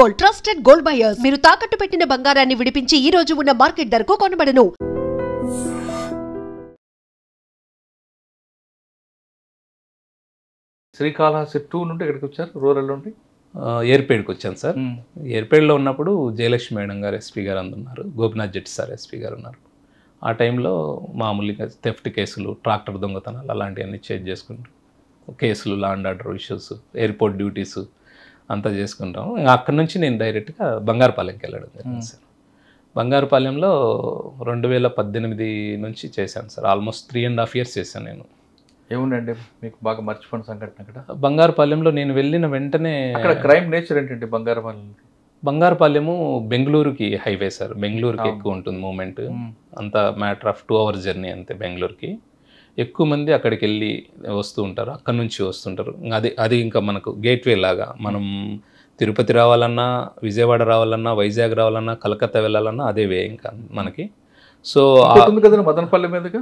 Gold, trusted gold buyers. మీరు తాకట్టు పెట్టిన బంగారాన్ని విడిపించి ఈ రోజు ఉన్న మార్కెట్ ధరకు కొనబడను. శ్రీకాళహస్తి 2 నుండి ఎక్కడికి వచ్చారు? రూరల్ నుండి ఏర్పేడ్కి వచ్చాను సార్. ఏర్పేడ్లో ఉన్నప్పుడు జయలక్ష్మి మేడం గారు ఎస్పీ గారు అందున్నారు, గోపినాథ్ జెట్టి సార్ ఎస్పీ గారు ఉన్నారు. ఆ టైంలో మామూలుగా థెఫ్ట్ కేసులు, ట్రాక్టర్ దొంగతనాలు అలాంటివన్నీ చేజ్ చేసుకుంటాం. కేసులు, law and order issues, airport duties అంతా చేసుకుంటాం. అక్కడి నుంచి నేను డైరెక్ట్గా బంగారుపాలెంకి వెళ్ళడం జరిగింది సార్. బంగారుపాలెంలో 2018 నుంచి చేశాను సార్. ఆల్మోస్ట్ 3.5 years చేశాను నేను. ఏముండండి మీకు బాగా మర్చిపోయిన సంఘటన అక్కడ? బంగారుపాలెంలో నేను వెళ్ళిన వెంటనే అక్కడ క్రైమ్ నేచర్ ఏంటంటే బంగారుపాలెము బెంగళూరుకి హైవే సార్. బెంగళూరుకి ఎక్కువ ఉంటుంది మూమెంట్. అంత మ్యాటర్ ఆఫ్ 2 hours జర్నీ అంతే. బెంగళూరుకి ఎక్కువ మంది అక్కడికి వెళ్ళి వస్తూ ఉంటారు, అక్కడి నుంచి వస్తుంటారు. అది ఇంకా మనకు గేట్వే లాగా. మనం తిరుపతి రావాలన్నా, విజయవాడ రావాలన్నా, వైజాగ్ రావాలన్నా, కలకత్తా వెళ్ళాలన్నా అదే వే ఇంకా మనకి. సో కదా మదనపల్లి మీదుగా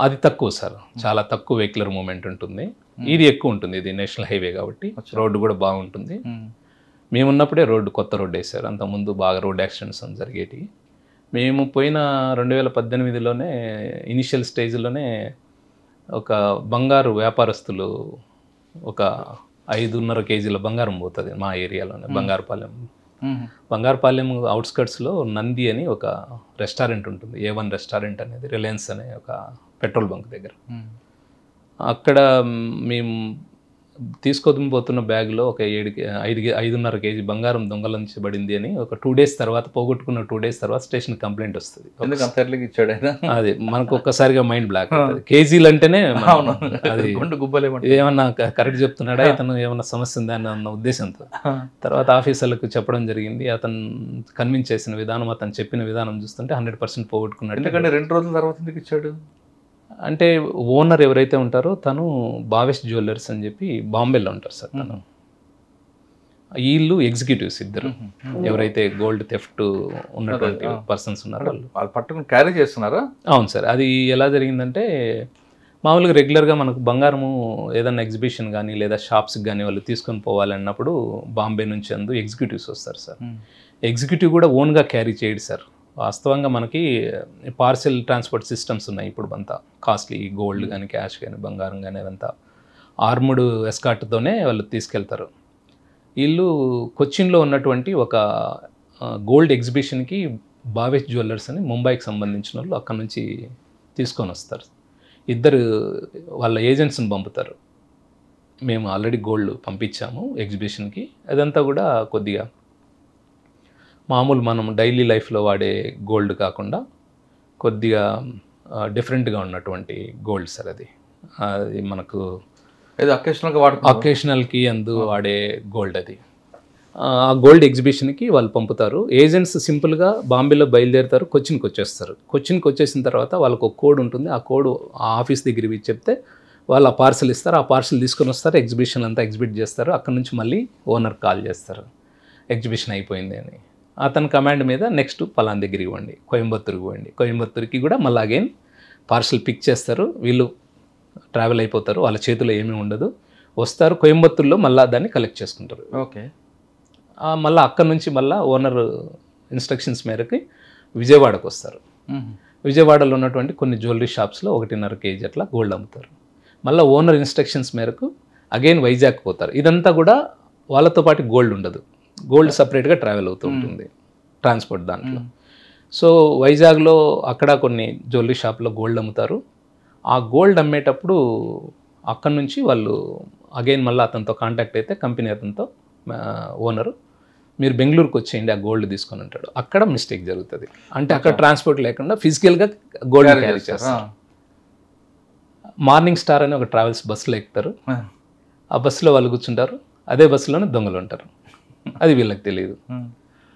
అది తక్కువ సార్, చాలా తక్కువ వెహికులర్ మూమెంట్ ఉంటుంది. ఇది ఎక్కువ ఉంటుంది. ఇది నేషనల్ హైవే కాబట్టి రోడ్డు కూడా బాగుంటుంది. మేమున్నప్పుడే కొత్త రోడ్డు వేశారు. అంతకుముందు బాగా రోడ్ యాక్సిడెంట్స్ జరిగేటివి. మేము పోయిన 2018లోనే ఇనిషియల్ స్టేజ్లోనే ఒక బంగారు వ్యాపారస్తులు ఒక 5.5 kg బంగారం పోతుంది మా ఏరియాలోనే. బంగారుపాలెం అవుట్స్కట్స్లో నంది అని ఒక రెస్టారెంట్ ఉంటుంది, A1 రెస్టారెంట్ అనేది, రిలయన్స్ అనే ఒక పెట్రోల్ బంక్ దగ్గర. అక్కడ మేము తీసుకొని బ్యాగ్లో ఒక 5.5 kg బంగారం దొంగలించబడింది అని ఒక 2 days తర్వాత, పోగొట్టుకున్న 2 days తర్వాత స్టేషన్ కంప్లైంట్ వస్తుంది. అది మనకు ఒక్కసారిగా మైండ్ బ్లాక్ అవుతుంది. కేజీలు అంటేనే అది ఏమన్నా కరెక్ట్ చెప్తున్నాడా, ఇతను ఏమన్నా సమస్య ఉందా అన్న ఉద్దేశంతో తర్వాత ఆఫీసర్లకు చెప్పడం జరిగింది. అతను కన్విన్స్ చేసిన విధానం, అతను చెప్పిన విధానం చూస్తుంటే 100% పోగొట్టుకున్నాడు. ఎందుకంటే 2 రోజుల తర్వాత ఎందుకు ఇచ్చాడు అంటే ఓనర్ ఎవరైతే ఉంటారో తను భావేష్ జ్యువెలర్స్ అని చెప్పి బాంబేలో ఉంటారు సార్. తను వీళ్ళు ఎగ్జిక్యూటివ్స్ ఇద్దరు, ఎవరైతే గోల్డ్ థెఫ్ట్ ఉన్నటువంటి పర్సన్స్ ఉన్నారో వాళ్ళు పట్టుకుని క్యారీ చేస్తున్నారా? అవును సార్. అది ఎలా జరిగిందంటే మామూలుగా రెగ్యులర్గా మనకు బంగారము ఏదైనా ఎగ్జిబిషన్ కానీ లేదా షాప్స్కి కానీ వాళ్ళు తీసుకొని పోవాలన్నప్పుడు బాంబే నుంచి ఎగ్జిక్యూటివ్స్ వస్తారు సార్. ఎగ్జిక్యూటివ్ కూడా ఓన్గా క్యారీ చేయడు సార్. వాస్తవంగా మనకి పార్సెల్ ట్రాన్స్పోర్ట్ సిస్టమ్స్ ఉన్నాయి ఇప్పుడు. అంతా కాస్ట్లీ గోల్డ్ కానీ, క్యాష్ కానీ, బంగారం కానీ అదంతా ఆర్ముడ్ ఎస్కార్ట్తోనే వాళ్ళు తీసుకెళ్తారు. వీళ్ళు కొచ్చిన్లో ఉన్నటువంటి ఒక గోల్డ్ ఎగ్జిబిషన్కి భావేష్ జ్యువెలర్స్ అని ముంబైకి సంబంధించిన వాళ్ళు అక్కడ నుంచి తీసుకొని వస్తారు. ఇద్దరు వాళ్ళ ఏజెంట్స్ని పంపుతారు. మేము ఆల్రెడీ గోల్డ్ పంపించాము ఎగ్జిబిషన్కి, అదంతా కూడా కొద్దిగా మామూలు మనం డైలీ లైఫ్లో వాడే గోల్డ్ కాకుండా కొద్దిగా డిఫరెంట్గా ఉన్నటువంటి గోల్డ్ సార్. అది మనకు అకేషనల్కి వాడే గోల్డ్. అది ఆ గోల్డ్ ఎగ్జిబిషన్కి వాళ్ళు పంపుతారు. ఏజెంట్స్ సింపుల్గా బాంబేలో బయలుదేరుతారు, కొచ్చిన్కి వచ్చేస్తారు. కొచ్చిన్కి వచ్చేసిన తర్వాత వాళ్ళకు ఒక కోడ్ ఉంటుంది. ఆ కోడ్ ఆ ఆఫీస్ దగ్గర చెప్తే వాళ్ళు ఆ పార్సల్ ఇస్తారు. ఆ పార్సల్ తీసుకొని వస్తారు, ఎగ్జిబిషన్ అంతా ఎగ్జిబిట్ చేస్తారు. అక్కడ నుంచి మళ్ళీ ఓనర్ కాల్ చేస్తారు, ఎగ్జిబిషన్ అయిపోయింది అని. అతని కమాండ్ మీద నెక్స్ట్ పలానా దగ్గరికి ఇవ్వండి, కోయంబత్తూరుకి ఇవ్వండి. కోయంబత్తూరుకి కూడా మళ్ళీ అగైన్ పార్సల్ పిక్ చేస్తారు. వీళ్ళు ట్రావెల్ అయిపోతారు, వాళ్ళ చేతిలో ఏమీ ఉండదు. వస్తారు కోయంబత్తూరులో మళ్ళీ దాన్ని కలెక్ట్ చేసుకుంటారు. ఓకే. మళ్ళీ అక్కడ నుంచి మళ్ళీ ఓనర్ ఇన్స్ట్రక్షన్స్ మేరకు విజయవాడకు వస్తారు. విజయవాడలో ఉన్నటువంటి కొన్ని జ్యువెలరీ షాప్స్లో 1.5 kg అట్లా గోల్డ్ అమ్ముతారు. మళ్ళీ ఓనర్ ఇన్స్ట్రక్షన్స్ మేరకు అగైన్ వైజాగ్ పోతారు. ఇదంతా కూడా వాళ్ళతో పాటు గోల్డ్ ఉండదు, గోల్డ్ సపరేట్గా ట్రావెల్ అవుతూ ఉంటుంది ట్రాన్స్పోర్ట్ దాంట్లో. సో వైజాగ్లో అక్కడ కొన్ని జ్యువెలరీ షాప్లో గోల్డ్ అమ్ముతారు. ఆ గోల్డ్ అమ్మేటప్పుడు అక్కడ నుంచి వాళ్ళు అగైన్ మళ్ళీ అతనితో కాంటాక్ట్ అయితే కంపెనీ అతనితో ఓనరు మీరు బెంగళూరుకి వచ్చేయండి, ఆ గోల్డ్ తీసుకొని ఉంటాడు. అక్కడ మిస్టేక్ జరుగుతుంది. అంటే అక్కడ ట్రాన్స్పోర్ట్ లేకుండా ఫిజికల్గా గోల్డ్ క్యారీ చేస్తారు. మార్నింగ్ స్టార్ అని ఒక ట్రావెల్స్ బస్సులో ఎక్కుతారు. ఆ బస్సులో వాళ్ళు కూర్చుంటారు, అదే బస్సులోనే దొంగలు ఉంటారు. అది వీళ్ళకి తెలియదు.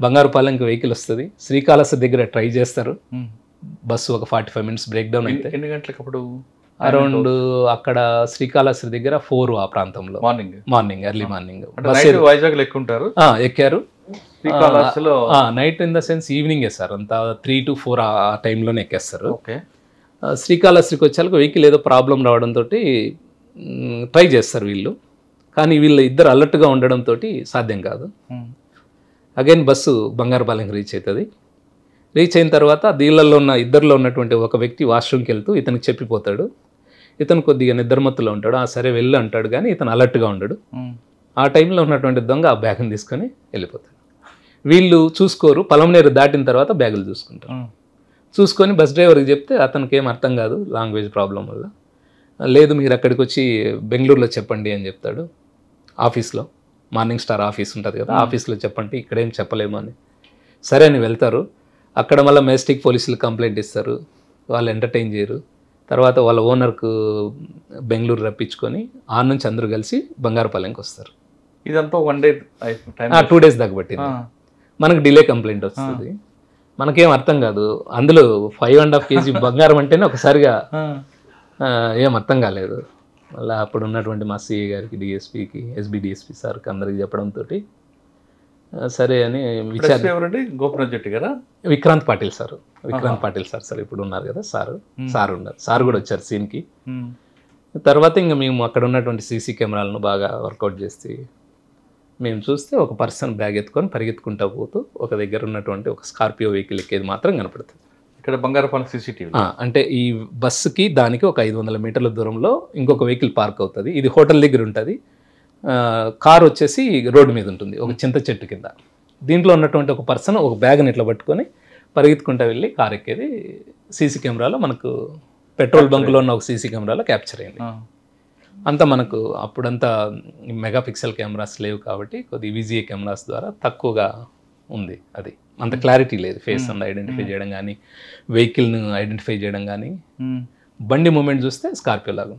బంగారుపాలెంకి వెహికల్ వస్తుంది, శ్రీకాళహస్తి దగ్గర ట్రై చేస్తారు. బస్సు ఒక 45 minutes బ్రేక్ డౌన్ అయితే ఎన్ని గంటలకు అప్పుడు అరౌండ్ అక్కడ శ్రీకాళహస్తి దగ్గర 4 ఆ ప్రాంతంలో మార్నింగ్ ఎర్లీ మార్నింగ్ వైజాగ్ ఎక్కుంటారు. ఎక్కారు నైట్ ఇన్ ద సెన్స్ ఈవినింగే సార్, అంతా 3 to 4 ఆ టైంలోనే ఎక్కేస్తారు. శ్రీకాళహస్తికి వచ్చాక వెహికల్ ఏదో ప్రాబ్లం రావడంతో ట్రై చేస్తారు వీళ్ళు. కానీ వీళ్ళు ఇద్దరు అలర్ట్గా ఉండడంతో సాధ్యం కాదు. అగైన్ బస్సు బంగారుపాలెంకి రీచ్ అవుతుంది. రీచ్ అయిన తర్వాత ఇద్దరిలో ఉన్నటువంటి ఒక వ్యక్తి వాష్రూమ్కి వెళ్తూ ఇతనికి చెప్పిపోతాడు. ఇతను కొద్దిగా నిద్రమత్తులో ఉంటాడు. సరే వెళ్ళు అంటాడు, కానీ ఇతను అలర్ట్గా ఉండడు. ఆ టైంలో ఉన్నటువంటి దొంగ ఆ బ్యాగ్ని తీసుకొని వెళ్ళిపోతాడు. వీళ్ళు చూసుకోరు, పలమనేరు దాటిన తర్వాత బ్యాగులు చూసుకుంటారు. చూసుకొని బస్ డ్రైవర్కి చెప్తే అతనికి ఏం అర్థం కాదు లాంగ్వేజ్ ప్రాబ్లం వల్ల. లేదు మీరు అక్కడికి వచ్చి బెంగళూరులో చెప్పండి అని చెప్తాడు. ఆఫీస్లో మార్నింగ్ స్టార్ ఆఫీస్ ఉంటుంది కదా, ఆఫీస్లో చెప్పండి, ఇక్కడేం చెప్పలేము అని. సరే అని వెళ్తారు. అక్కడ మళ్ళీ మెజెస్టిక్ పోలీసులు కంప్లైంట్ ఇస్తారు. వాళ్ళు ఎంటర్టైన్ చేయరు. తర్వాత వాళ్ళ ఓనర్కు బెంగళూరు రప్పించుకొని ఆ నుంచి అందరూ కలిసి బంగారుపాలెంకి వస్తారు. ఇదంతా 1 day టైం, 2 days దాకా పట్టింది. మనకు డిలే కంప్లైంట్ వస్తుంది. మనకేం అర్థం కాదు. అందులో 5.5 kg బంగారం అంటేనే ఒకసారిగా ఏం అర్థం కాలేదు. మళ్ళీ అప్పుడు ఉన్నటువంటి మా సిఏ గారికి, డిఎస్పీకి, ఎస్బీ డిఎస్పీ సార్కి అందరికి చెప్పడంతో సరే అని విచారణ. ఎవరండి? గోపనాథ్ జెట్టి గారా? విక్రాంత్ పాటిల్ సార్ సార్ ఇప్పుడు ఉన్నారు కదా, సార్ ఉన్నారు. సార్ కూడా వచ్చారు సీన్కి. తర్వాత ఇంకా మేము అక్కడ ఉన్నటువంటి సీసీ కెమెరాలను బాగా వర్కౌట్ చేసి మేము చూస్తే ఒక పర్సన్ బ్యాగ్ ఎత్తుకొని పరిగెత్తుకుంటూ పోతూ ఒక దగ్గర ఉన్నటువంటి ఒక స్కార్పియో వెహికల్ ఎక్కేది మాత్రం కనపడుతుంది. ఇక్కడ బంగారుపాలెం CCTV. అంటే ఈ బస్సుకి దానికి ఒక 500 మీటర్ల దూరంలో ఇంకొక వెహికల్ పార్క్ అవుతుంది. ఇది హోటల్ దగ్గర ఉంటుంది. కార్ వచ్చేసి రోడ్డు మీద ఉంటుంది, ఒక చింత చెట్టు కింద. దీంట్లో ఉన్నటువంటి ఒక పర్సన్ ఒక బ్యాగ్ని ఇట్లా పట్టుకొని పరిగెత్తుకుంటూ వెళ్ళి కార్ ఎక్కేది సీసీ కెమెరాలో మనకు పెట్రోల్ బంకులో ఉన్న ఒక సీసీ కెమెరాలో క్యాప్చర్ అయింది. అంతా మనకు అప్పుడంతా మెగాపిక్సెల్ కెమెరాస్ లేవు కాబట్టి కొద్ది విజిఏ కెమెరాస్ ద్వారా తక్కువగా ఉంది. అది అంత క్లారిటీ లేదు. ఫేస్ అంతా ఐడెంటిఫై చేయడం కానీ, వెహికల్ను ఐడెంటిఫై చేయడం కానీ. బండి మూమెంట్ చూస్తే స్కార్పియో లాగా.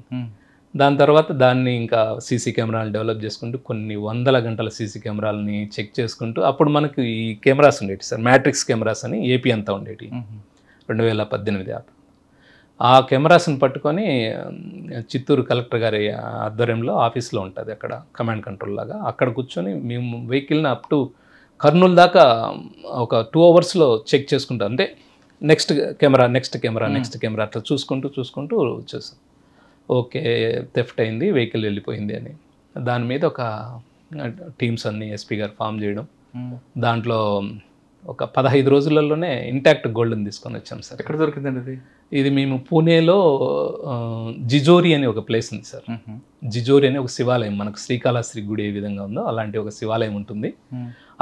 దాని తర్వాత దాన్ని ఇంకా సీసీ కెమెరాలు డెవలప్ చేసుకుంటూ కొన్ని వందల గంటల సీసీ కెమెరాలని చెక్ చేసుకుంటూ, అప్పుడు మనకు ఈ కెమెరాస్ ఉండేవి సార్, మ్యాట్రిక్స్ కెమెరాస్ అని ఏపీ అంతా ఉండేవి 2018. ఆ కెమెరాస్ని పట్టుకొని చిత్తూరు కలెక్టర్ గారి ఆధ్వర్యంలో ఆఫీస్లో ఉంటుంది అక్కడ కమాండ్ కంట్రోల్ లాగా. అక్కడ కూర్చొని మేము వెహికల్ని అప్ టు కర్నూలు దాకా ఒక 2 hours చెక్ చేసుకుంటాం. అంటే నెక్స్ట్ కెమెరా అట్లా చూసుకుంటూ వచ్చేస్తాం. ఓకే, థెఫ్ట్ అయింది, వెహికల్ వెళ్ళిపోయింది అని. దాని మీద ఒక టీమ్స్ అన్ని ఎస్పీ గారు ఫామ్ చేయడం. దాంట్లో ఒక 15 రోజులలోనే ఇంటాక్ట్ గోల్డ్ని తీసుకొని వచ్చాం సార్. ఎక్కడ దొరికిందండి ఇది మేము పూణేలో జిజోరి అనే ఒక ప్లేస్ ఉంది సార్. జిజోరి అనే ఒక శివాలయం, మనకు శ్రీకాళహస్తి గుడి ఏ విధంగా ఉందో అలాంటి ఒక శివాలయం ఉంటుంది.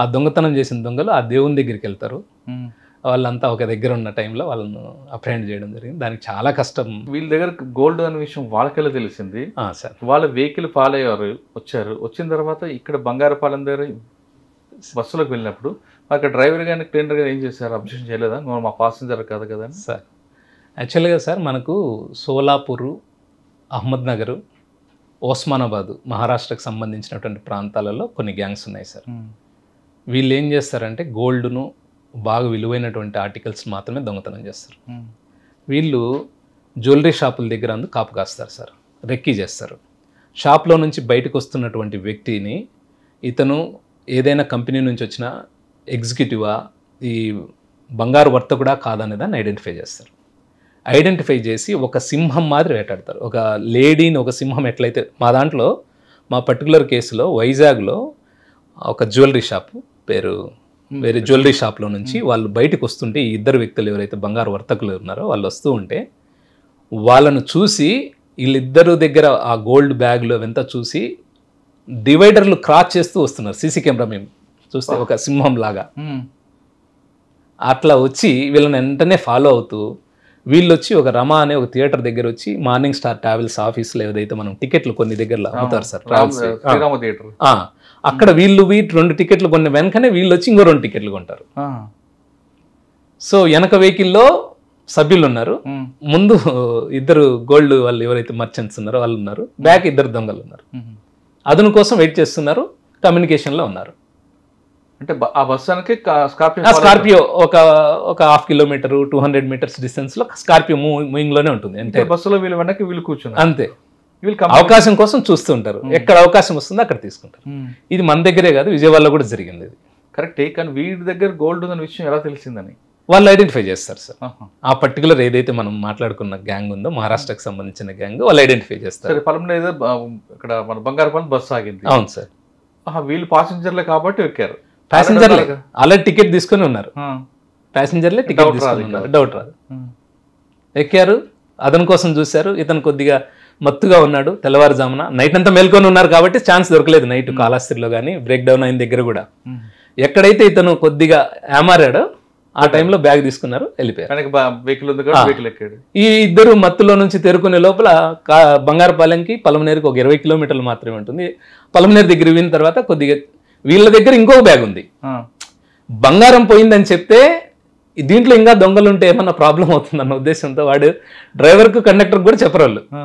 ఆ దొంగతనం చేసిన దొంగలు ఆ దేవుని దగ్గరికి వెళ్తారు. వాళ్ళంతా ఒక దగ్గర ఉన్న టైంలో వాళ్ళను అప్రహెండ్ చేయడం జరిగింది. దానికి చాలా కష్టం. వీళ్ళ దగ్గర గోల్డ్ అనే విషయం వాళ్ళకెళ్ళి తెలిసింది సార్. వాళ్ళ వెహికల్ ఫాలో అయ్యారు, వచ్చిన తర్వాత ఇక్కడ బంగారుపాలెం దగ్గర బస్సులోకి వెళ్ళినప్పుడు అక్కడ డ్రైవర్ కానీ క్లీనర్ కానీ ఏం చేశారు? అబ్జెక్షన్ చేయలేదా? మా పాసింజర్ కాదు కదా సార్. యాక్చువల్గా సార్ మనకు సోలాపూరు, అహ్మద్నగర్, ఓస్మానాబాదు మహారాష్ట్రకు సంబంధించినటువంటి ప్రాంతాలలో కొన్ని గ్యాంగ్స్ ఉన్నాయి సార్. వీళ్ళు ఏం చేస్తారంటే గోల్డ్ను బాగా విలువైనటువంటి ఆర్టికల్స్ మాత్రమే దొంగతనం చేస్తారు. వీళ్ళు జ్యువెలరీ షాపుల దగ్గర అందుకు కాపు కాస్తారు సార్, రెక్కీ చేస్తారు. షాప్లో నుంచి బయటకు వస్తున్నటువంటి వ్యక్తిని ఇతను ఏదైనా కంపెనీ నుంచి వచ్చిన ఎగ్జిక్యూటివా, ఈ బంగారు వర్తకుడా కాదనే దాన్ని ఐడెంటిఫై చేస్తారు. ఐడెంటిఫై చేసి ఒక సింహం మాదిరి వేటాడతారు. ఒక లేడీని ఒక సింహం ఎట్లయితే, మా పర్టికులర్ కేసులో వైజాగ్లో ఒక జ్యువెలరీ షాపు పేరు వేరే జ్యువెలరీ షాప్లో నుంచి వాళ్ళు బయటకు వస్తుంటే, ఈ ఇద్దరు వ్యక్తులు ఎవరైతే బంగారు వర్తకులు ఉన్నారో వాళ్ళు వస్తూ ఉంటే వాళ్ళను చూసి వీళ్ళిద్దరు దగ్గర ఆ గోల్డ్ బ్యాగ్లు అవంతా చూసి డివైడర్లు క్రాస్ చేస్తూ వస్తున్నారు. సీసీ కెమెరా మేము చూస్తే ఒక సింహం లాగా అట్లా వచ్చి వీళ్ళని వెంటనే ఫాలో అవుతూ వీళ్ళు వచ్చి ఒక రమా అనే ఒక థియేటర్ దగ్గర వచ్చి మార్నింగ్ స్టార్ ట్రావెల్స్ ఆఫీస్లో ఏదైతే మనం టికెట్లు కొన్ని దగ్గరలో అమ్ముతారు సార్, ట్రావెల్స్ అక్కడ వీళ్ళు 2 టికెట్లు కొన్న వెనకనే వీళ్ళు వచ్చి ఇంకో 2 టికెట్లు కొంటారు. సో వెనక వెహికల్లో సభ్యులు ఉన్నారు, ముందు ఇద్దరు గోల్డ్ వాళ్ళు ఎవరైతే మర్చెంట్స్ ఉన్నారో వాళ్ళు ఉన్నారు, బ్యాక్ 2 దొంగలు ఉన్నారు. అదును కోసం వెయిట్ చేస్తున్నారు, కమ్యూనికేషన్లో ఉన్నారు. అంటే ఆ బస్సు స్కార్పియో ఒక 1/2 kilometer 200 meters డిస్టెన్స్ లో స్కార్పియో మూవింగ్ లోనే ఉంటుంది. అంటే బస్సులో వీళ్ళు వెనక్కి వీళ్ళు కూర్చున్నారు అంతే. అవకాశం కోసం చూస్తూ ఉంటారు, ఎక్కడ అవకాశం వస్తుందో అక్కడ తీసుకుంటారు. ఇది మన దగ్గరే కాదు, విజయవాడలో కూడా జరిగింది ఇది. కరెక్టే. కానీ వీడి దగ్గర గోల్డ్ ఉందన్న విషయం ఎలా తెలిసిందని వాళ్ళు ఐడెంటిఫై చేస్తారు సార్. ఆ పర్టికులర్ ఏదైతే మనం మాట్లాడుకున్న గ్యాంగ్ ఉందో మహారాష్ట్రకు సంబంధించిన గ్యాంగ్, వాళ్ళు ఐడెంటిఫై చేస్తారు. పొలంలో ఏదో ఇక్కడ మన బంగారుపాలెం బస్సు ఆగింది. అవును సార్. వీళ్ళు పాసెంజర్లే కాబట్టి ఎక్కారు. ప్యాసింజర్లే ఆల్రెడీ టికెట్ తీసుకొని ఉన్నారు, ఆ. ప్యాసింజర్లే టికెట్ Doubt తీసుకొని రాదు ఉన్నారు, డౌట్ రాదు. ఎక్కారు, అతని కోసం చూశారు, ఇతను కొద్దిగా మత్తుగా ఉన్నాడు, తెల్లవారుజామున నైట్ అంతా మేల్కొని ఉన్నారు కాబట్టి ఛాన్స్ దొరకలేదు నైట్ కాళహస్తిలో కానీ బ్రేక్ డౌన్ అయిన దగ్గర కూడా. ఎక్కడైతే ఇతను కొద్దిగా ఏమారాడో ఆ టైంలో బ్యాగ్ తీసుకున్నారు, వెళ్ళిపోయారు. వెనక వెహికల్ ఉంది కాబట్టి వెహికల్ ఎక్కాడు. ఈ ఇద్దరు మత్తులో నుంచి తేరుకునే లోపల బంగారపాలెంకి పలమనేరుకి ఒక 20 కిలోమీటర్లు మాత్రమే ఉంటుంది. పలమనేరు దగ్గర విన్న తర్వాత కొద్దిగా వీళ్ళ దగ్గర ఇంకో బ్యాగ్ ఉంది, ఆ. బంగారం పోయిందని చెప్తే దీంట్లో ఇంకా దొంగలు ఉంటే ఏమన్నా ప్రాబ్లం అవుతుందన్న ఉద్దేశంతో వాడు డ్రైవర్కు కండక్టర్కి కూడా చెప్పరు వాళ్ళు. ఆ.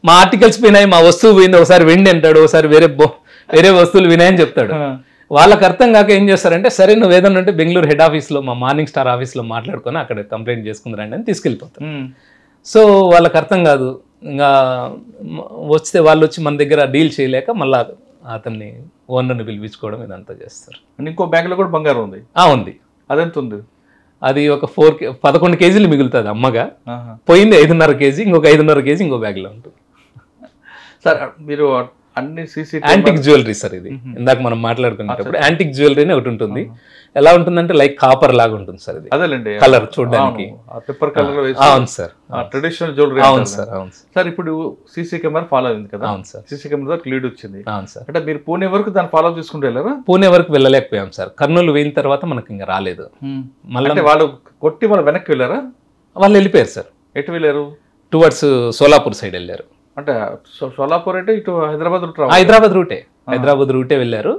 మా ఆర్టికల్స్ పోయినాయి, మా వస్తువు పోయింది, ఒకసారి వెండి అంటాడు, ఒకసారి వేరే వస్తువులు వినాయని చెప్తాడు. ఆ. వాళ్ళకి అర్థం కాక ఏం చేస్తారంటే సరే నువ్వు ఏదన్నా ఉంటే బెంగళూరు హెడ్ ఆఫీస్లో మా మార్నింగ్ స్టార్ ఆఫీస్లో మాట్లాడుకొని అక్కడ కంప్లైంట్ చేసుకుందరండి అని తీసుకెళ్ళిపోతారు. సో వాళ్ళకి అర్థం కాదు, ఇంకా వస్తే వాళ్ళు వచ్చి మన దగ్గర డీల్ చేయలేక మళ్ళీ అతన్ని ఓనర్ని పిలిపించుకోవడం ఇదంతా చేస్తారు. ఇంకో బ్యాగ్ లో కూడా బంగారం ఉంది. ఉంది, అదెంత ఉంది? అది ఒక 11 కేజీలు మిగులుతుంది అమ్మగా. ఆహా. పోయింది 5.5 కేజీ, ఇంకొక 5.5 కేజీ ఇంకో బ్యాగ్లో ఉంటుంది. సార్ మీరు అన్ని యాంటిక్ జ్యువెలరీ సార్ ఇది. ఇందాక మనం మాట్లాడుకునేటప్పుడు యాంటిక్ జ్యువెలరీ అని ఒకటి ఉంటుంది. ఎలా ఉంటుందంటే లైక్ కాపర్ లాగా ఉంటుంది సార్ ఇది, అదేలేండి కలర్ చూడడానికి పెప్పర్ కలర్. అవును సార్, ట్రెడిషనల్ జ్యువెలరీ. అవును సార్, అవును సార్. సార్ ఇప్పుడు సీసీ కెమెరా ఫాలో అయింది కదా? అవును సార్, సీసీ కెమెరా లీడ్ వచ్చింది. అవును సార్. అంటే మీరు పూణే వరకు దాన్ని ఫాలో చేసుకుంటూ వెళ్ళారా? పూణే వరకు వెళ్ళలేకపోయాం సార్, కర్నూలు వెళ్ళిన తర్వాత మనకి ఇంకా రాలేదు. మళ్ళీ వాళ్ళు కొట్టి మళ్ళీ వెనక్కి వెళ్ళారా? వాళ్ళు వెళ్ళిపోయారు సార్. ఎటు వెళ్ళారు? టువర్డ్స్ సోలాపూర్ సైడ్ వెళ్ళారు. అంటే సోలాపూర్ అంటే ఇటు హైదరాబాద్ హైదరాబాద్ రూటే వెళ్ళారు.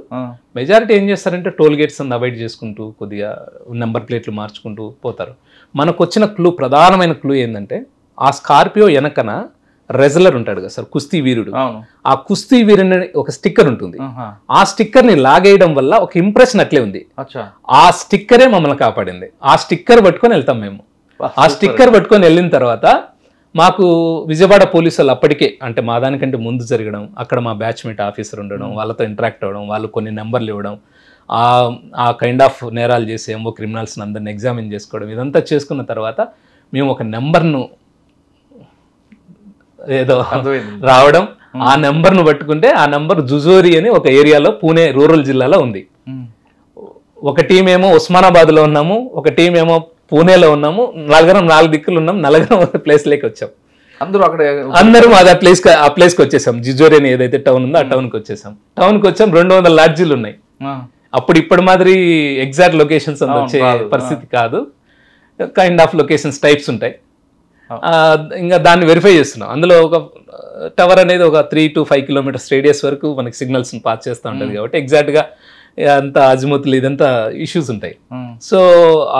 మెజారిటీ ఏం చేస్తారంటే టోల్ గేట్స్ అని అవాయిడ్ చేసుకుంటూ కొద్దిగా నెంబర్ ప్లేట్లు మార్చుకుంటూ పోతారు. మనకు వచ్చిన ప్రధానమైన క్లూ ఏంటంటే ఆ స్కార్పియో వెనకన రెజ్లర్ ఉంటాడు కదా సార్, కుస్తీ వీరుడు. ఆ కుస్తీ వీరుని ఒక స్టిక్కర్ ఉంటుంది. ఆ స్టిక్కర్ ని లాగేయడం వల్ల ఒక ఇంప్రెషన్ అట్లే ఉంది. ఆ స్టిక్కరే మమ్మల్ని కాపాడింది. ఆ స్టిక్కర్ పట్టుకొని వెళ్తాం మేము. ఆ స్టిక్కర్ పట్టుకొని వెళ్ళిన తర్వాత మాకు విజయవాడ పోలీసు వాళ్ళు అప్పటికే అంటే మా దానికంటే ముందు జరగడం, అక్కడ మా బ్యాచ్మేట్ ఆఫీసర్ ఉండడం, వాళ్ళతో ఇంటరాక్ట్ అవ్వడం, వాళ్ళు కొన్ని నెంబర్లు ఇవ్వడం, ఆ కైండ్ ఆఫ్ నేరాలు చేసేమో క్రిమినల్స్ని అందరిని ఎగ్జామిన్ చేసుకోవడం, ఇదంతా చేసుకున్న తర్వాత మేము ఒక నెంబర్ను ఏదో రావడం, ఆ నెంబర్ను పట్టుకుంటే ఆ నెంబర్ జుజోరి అని ఒక ఏరియాలో పూణే రూరల్ జిల్లాలో ఉంది. ఒక టీం ఏమో ఉస్మానాబాద్లో ఉన్నాము, ఒక టీం ఏమో పూణేలో ఉన్నాము, 4 దిక్కులు ఉన్నాం, 4 ప్లేస్లోకి వచ్చాం. అందరం ఆ ప్లేస్కి వచ్చేసాం. జిజోరి అని ఏదైతే టౌన్ ఉందో ఆ టౌన్కి వచ్చేసాం. 200 లాడ్జీలు ఉన్నాయి. అప్పుడు ఇప్పటి మాదిరి ఎగ్జాక్ట్ లొకేషన్స్ వచ్చే పరిస్థితి కాదు, కైండ్ ఆఫ్ లొకేషన్స్ టైప్స్ ఉంటాయి. ఇంకా దాన్ని వెరిఫై చేస్తున్నాం. అందులో ఒక టవర్ అనేది ఒక 3 to 5 కిలోమీటర్స్ రేడియస్ వరకు మనకి సిగ్నల్స్ పాస్ చేస్తూ ఉంటుంది కాబట్టి ఎగ్జాక్ట్గా అంత అజిముతులు ఇదంతా ఇష్యూస్ ఉంటాయి. సో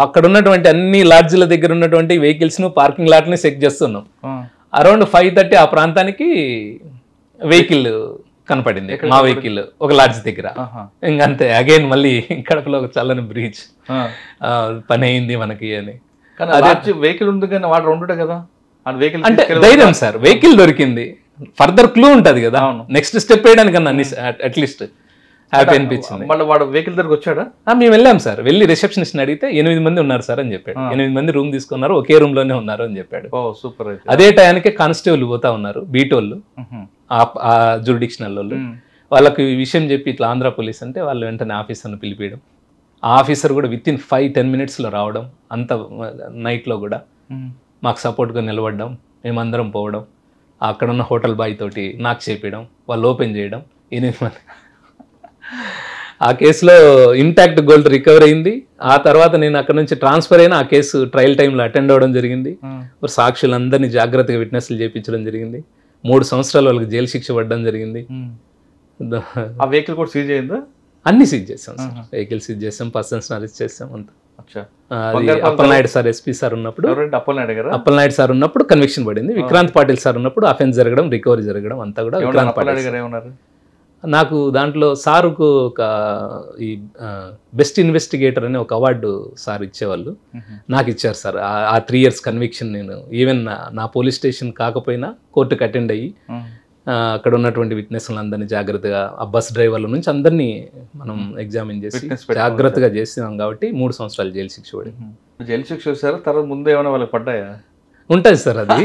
అక్కడ ఉన్నటువంటి అన్ని లాడ్జ్ల దగ్గర ఉన్నటువంటి వెహికల్స్ ను పార్కింగ్ లాట్ని చెక్ చేస్తున్నాం. అరౌండ్ 5:30 ఆ ప్రాంతానికి వెహికల్ కనపడింది, మా వెహికల్ ఒక లాడ్జ్ దగ్గర. ఇంకంతే అగైన్ మళ్ళీ కడపలో ఒక చల్లని బ్రీచ్ పని అయింది మనకి అని. వెహికల్ ఉంది కానీ వాడు ఉండడు కదా అంటే ధైర్యం సార్, వెహికల్ దొరికింది, ఫర్దర్ క్లూ ఉంటది కదా, నెక్స్ట్ స్టెప్ వేయడానికన్నా అట్లీస్ట్ హ్యాపీ అనిపించింది. మళ్ళీ వాడు వెహికల్ దగ్గరకు వచ్చాడా? మేము వెళ్ళాం సార్, వెళ్ళి రిసెప్షనిస్ట్ అడిగితే 8 మంది ఉన్నారు సార్ అని చెప్పాడు. 8 మంది రూమ్ తీసుకున్నారు, ఒకే రూమ్ లోనే ఉన్నారు అని చెప్పాడు. సూపర్. అదే టైంకి కానిస్టేబుల్ పోతా ఉన్నారు, బీటోళ్ళు, ఆ జ్యూరిడిక్షనల్ వాళ్ళు. వాళ్ళకి విషయం చెప్పి ఇట్లా ఆంధ్ర పోలీస్ అంటే వాళ్ళు వెంటనే ఆఫీసర్ని పిలిపించడం, ఆ ఆఫీసర్ కూడా విత్ ఇన్ 5-10 minutesలో రావడం, అంత నైట్లో కూడా మాకు సపోర్ట్గా నిలబడడం, మేమందరం పోవడం, అక్కడున్న హోటల్ బాయ్ తోటి నాకు చేపించడం, వాళ్ళు ఓపెన్ చేయడం. 8 మంది ఆ కేసులో ఇంటాక్ట్ గోల్డ్ రికవర్ అయింది. ఆ తర్వాత నేను అక్కడ నుంచి ట్రాన్స్ఫర్ అయినా ఆ కేసు ట్రయల్ టైంలో అటెండ్ అవ్వడం జరిగింది. సాక్షులందరినీ జాగ్రత్తగా విట్నెస్లు చేయించడం జరిగింది. 3 సంవత్సరాలు వాళ్ళకి జైలు శిక్ష పడడం జరిగింది. ఆ వెహికల్ కూడా సీజ్ అయిందా? అన్ని సీజ్ చేసాం సార్, వెహికల్ సీజ్ చేసాం, పర్సన్స్ అరెస్ట్ చేసాం అంతా. అప్పలనాయుడు సార్ ఎస్పీ సార్ ఉన్నప్పుడు, అప్పలనాయుడు సార్ ఉన్నప్పుడు కన్విక్షన్ పడింది. విక్రాంత్ పాటిల్ సార్ ఉన్నప్పుడు అఫెన్స్ జరగడం, రికవరీ జరగడం అంతా కూడా విక్రాంత్ పాటిల్. నాకు దాంట్లో సారుకు ఒక ఈ బెస్ట్ ఇన్వెస్టిగేటర్ అనే ఒక అవార్డు సార్ ఇచ్చేవాళ్ళు, నాకు ఇచ్చారు సార్. ఆ 3 years కన్విక్షన్ నేను ఈవెన్ నా పోలీస్ స్టేషన్ కాకపోయినా కోర్టుకు అటెండ్ అయ్యి అక్కడ ఉన్నటువంటి విట్నెస్లందరినీ జాగ్రత్తగా, ఆ బస్ డ్రైవర్ల నుంచి అందరినీ మనం ఎగ్జామిన్ చేసి జాగ్రత్తగా చేసినాం కాబట్టి 3 సంవత్సరాలు జైలు శిక్ష పడింది. జైలు శిక్ష వచ్చారు తర్వాత ముందు ఏమైనా వాళ్ళకి పడ్డాయా? ఉంటుంది సార్, అది